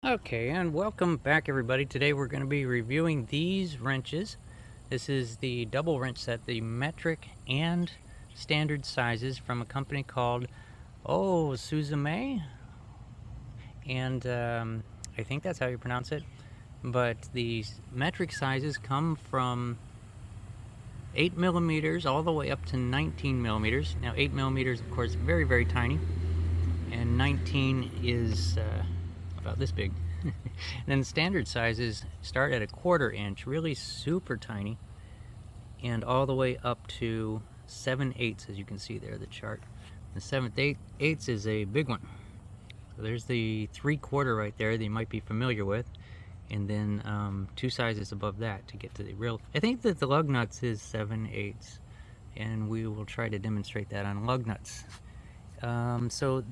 Okay, and welcome back everybody. Today we're going to be reviewing these wrenches. This is the double wrench set, the metric and standard sizes from a company called Suzume, and I think that's how you pronounce it. But the metric sizes come from 8 millimeters all the way up to 19 millimeters. Now 8 millimeters, of course, very, very tiny, and 19 is about this big. And then the standard sizes start at a 1/4 inch, really super tiny, and all the way up to 7/8, as you can see there, the chart. The 7/8 is a big one. So there's the 3/4 right there that you might be familiar with, and then 2 sizes above that to get to the real. I think that the lug nuts is 7/8, and we will try to demonstrate that on lug nuts. So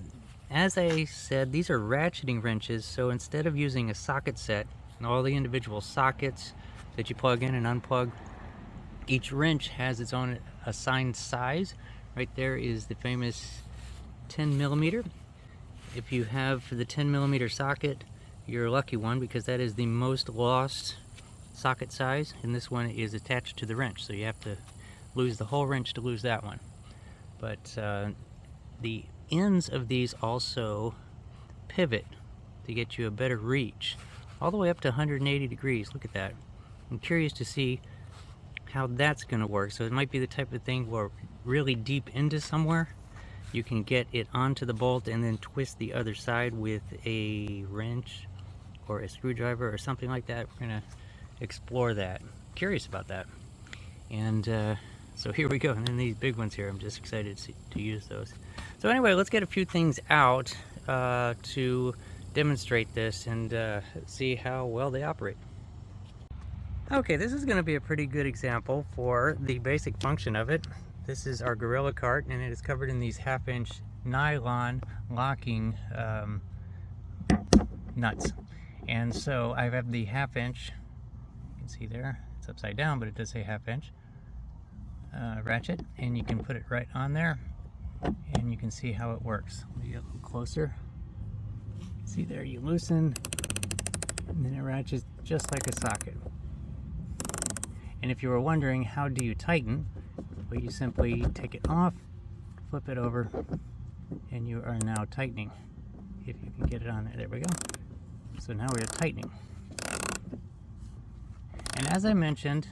as I said, these are ratcheting wrenches, so instead of using a socket set and all the individual sockets that you plug in and unplug, each wrench has its own assigned size. Right there is the famous 10 millimeter. If you have the 10 millimeter socket, you're a lucky one, because that is the most lost socket size, and this one is attached to the wrench, so you have to lose the whole wrench to lose that one. But the ends of these also pivot to get you a better reach, all the way up to 180 degrees. Look at that. I'm curious to see how that's going to work. So it might be the type of thing where really deep into somewhere you can get it onto the bolt and then twist the other side with a wrench or a screwdriver or something like that. We're going to explore that. Curious about that. And so here we go. And then these big ones here, I'm just excited to use those. So anyway, let's get a few things out to demonstrate this and see how well they operate. Okay, this is going to be a pretty good example for the basic function of it. This is our Gorilla cart, and it is covered in these 1/2 inch nylon locking nuts. And so I have the 1/2 inch, you can see there, it's upside down, but it does say 1/2 inch ratchet, and you can put it right on there, and you can see how it works. Let me get a little closer. See there, you loosen, and then it ratchets just like a socket. And if you were wondering how do you tighten, well, you simply take it off, flip it over, and you are now tightening. If you can get it on there, there we go. So now we're tightening. And as I mentioned,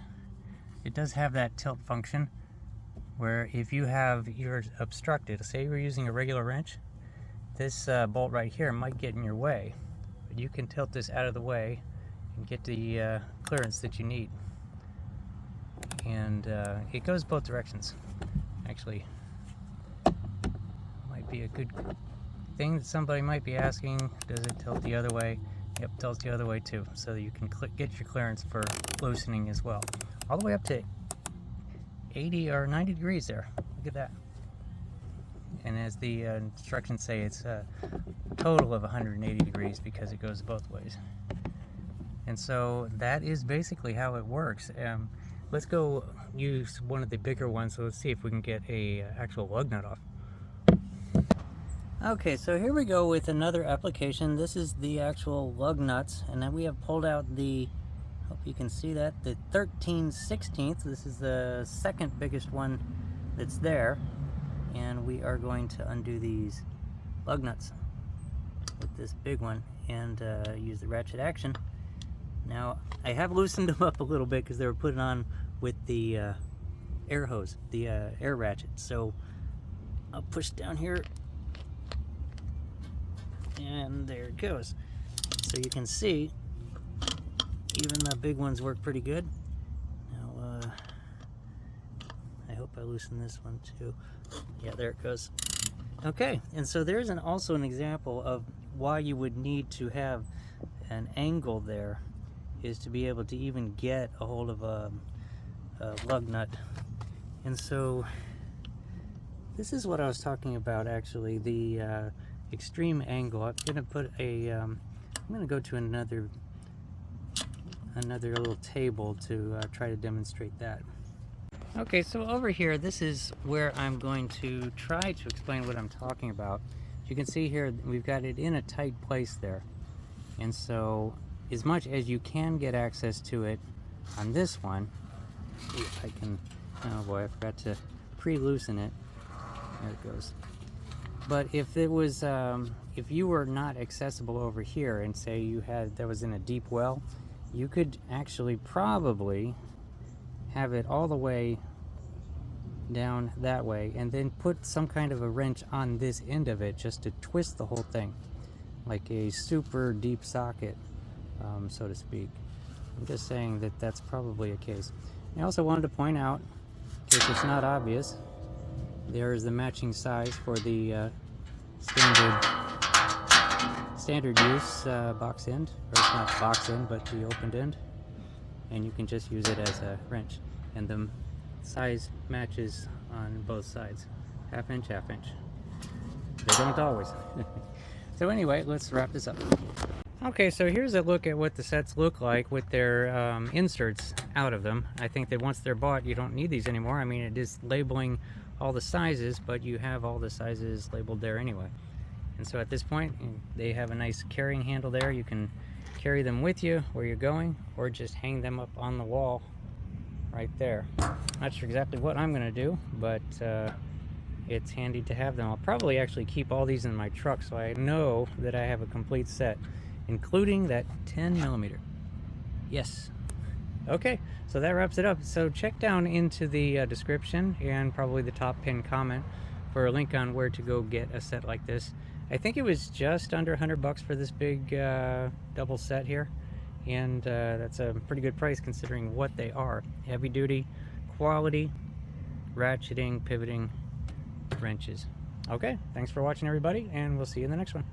it does have that tilt function, where if you have yours obstructed, say you're using a regular wrench, this bolt right here might get in your way, but you can tilt this out of the way and get the clearance that you need. And it goes both directions. Actually, might be a good thing that somebody might be asking, does it tilt the other way? Yep, tilts the other way too, so you can get your clearance for loosening as well. All the way up to 80 or 90 degrees there. Look at that. And as the instructions say, it's a total of 180 degrees because it goes both ways. And so that is basically how it works. Let's go use one of the bigger ones, so let's see if we can get a actual lug nut off. Okay, so here we go with another application. This is the actual lug nuts, and then we have pulled out the, hope you can see that, the 13/16. This is the second biggest one that's there, and we are going to undo these lug nuts with this big one and use the ratchet action. Now, I have loosened them up a little bit because they were put on with the air hose, the air ratchet. So I'll push down here, and there it goes. So you can see, even the big ones work pretty good. Now, I hope I loosen this one too. Yeah, there it goes. Okay, and so there's also an example of why you would need to have an angle there, is to be able to even get a hold of a lug nut. And so this is what I was talking about, actually, the extreme angle. I'm going to put a I'm going to go to another little table to try to demonstrate that. Okay, so over here, this is where I'm going to try to explain what I'm talking about. You can see here we've got it in a tight place there. And so as much as you can get access to it on this one, if I can, oh boy, I forgot to pre-loosen it. There it goes. But if it was, if you were not accessible over here, and say you had, that was in a deep well, you could actually probably have it all the way down that way, and then put some kind of a wrench on this end of it just to twist the whole thing, like a super deep socket, so to speak. I'm just saying that that's probably a case. I also wanted to point out, in case it's not obvious, there is the matching size for the standard use box end, or it's not box end, but the opened end, and you can just use it as a wrench, and the size matches on both sides, half inch, half inch. They don't always. So anyway, let's wrap this up. Okay, so here's a look at what the sets look like with their inserts out of them. I think that once they're bought, you don't need these anymore. I mean, it is labeling all the sizes, but you have all the sizes labeled there anyway. And so at this point, they have a nice carrying handle there. You can carry them with you where you're going, or just hang them up on the wall right there. Not sure exactly what I'm gonna do, but it's handy to have them. I'll probably actually keep all these in my truck so I know that I have a complete set, including that 10mm. Yes. Okay, so that wraps it up. So check down into the description and probably the top pinned comment for a link on where to go get a set like this. I think it was just under 100 bucks for this big double set here, and that's a pretty good price considering what they are. Heavy duty, quality, ratcheting, pivoting wrenches. Okay, thanks for watching everybody, and we'll see you in the next one.